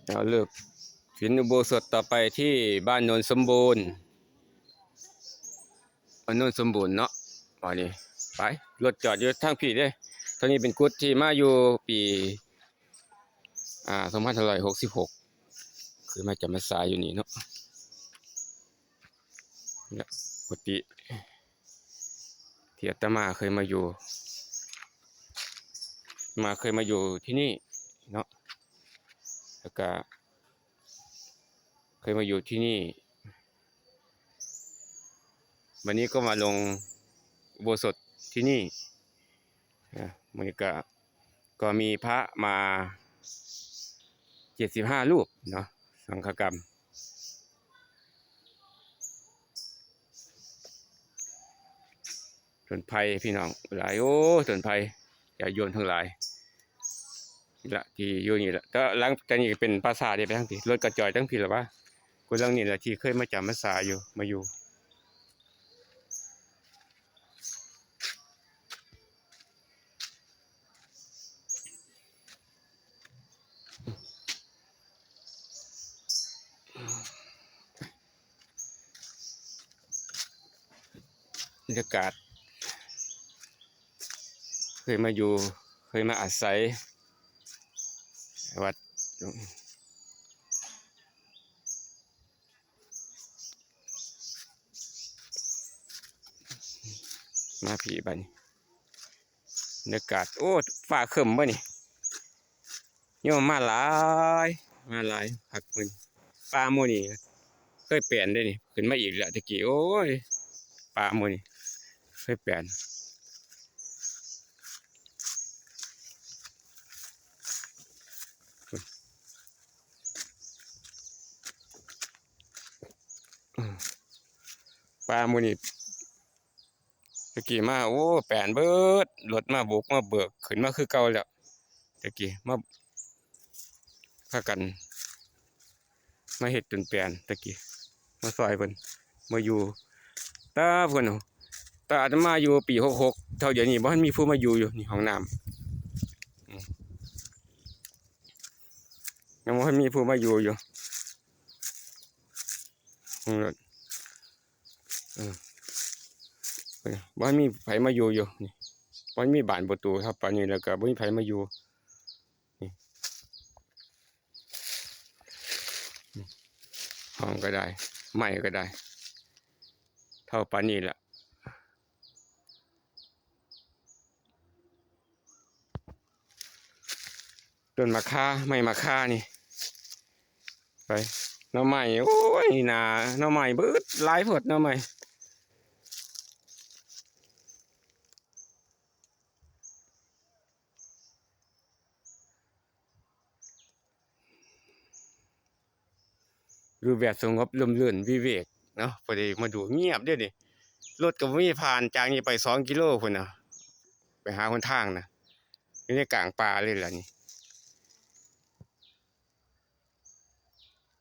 เราเลือกศิลป์อุโบสถต่อไปที่บ้านโนนสมบูรณ์บ้านโนนสมบูรณ์เนาะวันนี้ไปรถจอดอยู่ทางพี่เด้ตอนนี้เป็นกุฏที่มาอยู่ปี2566คือมาจำพรรษาอยู่นี่เนาะเนี่ยกุฏิที่อาตมาเคยมาอยู่ที่นี่เนาะแล้วก็เคยมาอยู่ที่นี่วันนี้ก็มาลงอุโบสถที่นี่มันก็มีพระมา75รูปเนาะสังฆกรรมต้นไผ่พี่น้องหลายโอ้ต้นไผ่อย่าโยนทั้งหลายนี่ละที่อยู่นี่ละก็หลังจากนี้เป็นปราสาทไปทั้งทีรถกระจอยทั้งทีหรอวะกูเรื่องนี้แหละที่เคยมาจำพรรษาอยู่มาอยู่บรรยากาศเคยมาอยู่เคยมาอาศัยวัดมาผีบันบรรยากาศโอ้ฟ้าครึ้มบ่นี่โยมมาหลายผักมึนปลาโมนี่เคยเปลี่ยนได้นี่ขึ้นมาอีกแล้วตะกี้โอ้ยปลาโมนี่เคยเปลี่ยนปลาโมนี่ตะกี้มาโอ้แปลนเบิดรถมาบุกมาเบิกขึ้นมาคือเก่าแล้วตะกี้มาพากันมาเฮ็ดจนแปลนตะกี้มาซอยเพิ่นมาอยู่ตาเพิ่นตาอาตมาอยู่ปี66เท่าเดี๋ยวนี้บ่ทันมีผู้มาอยู่นี่ห้องน้ำยังบ่ทันมีผู้มาอยู่บ่ทันมีไผมาอยู่นี่บ่ทันมีบ้านประตูครับปานนี้แล้วก็บ่มีไผมาอยู่นี่ห้องก็ได้ไม้ก็ได้เท่าปานนี้แหละต้นมะข่าไม้มะข่านี่ไปหน่อไม้โอ้ยหน้าหน่อไม้เบิดหลายโพดหน่อไม้ดูแบบสงบร่มรื่นวิเวกเนาะพอดีมาดูเงียบเด้อนี่รถก็บ่มีผ่านจากนี้ไป2 กิโลพุ่นน่ะไปหาหนทางน่ะอยู่ในกลางป่าเลยล่ะนี่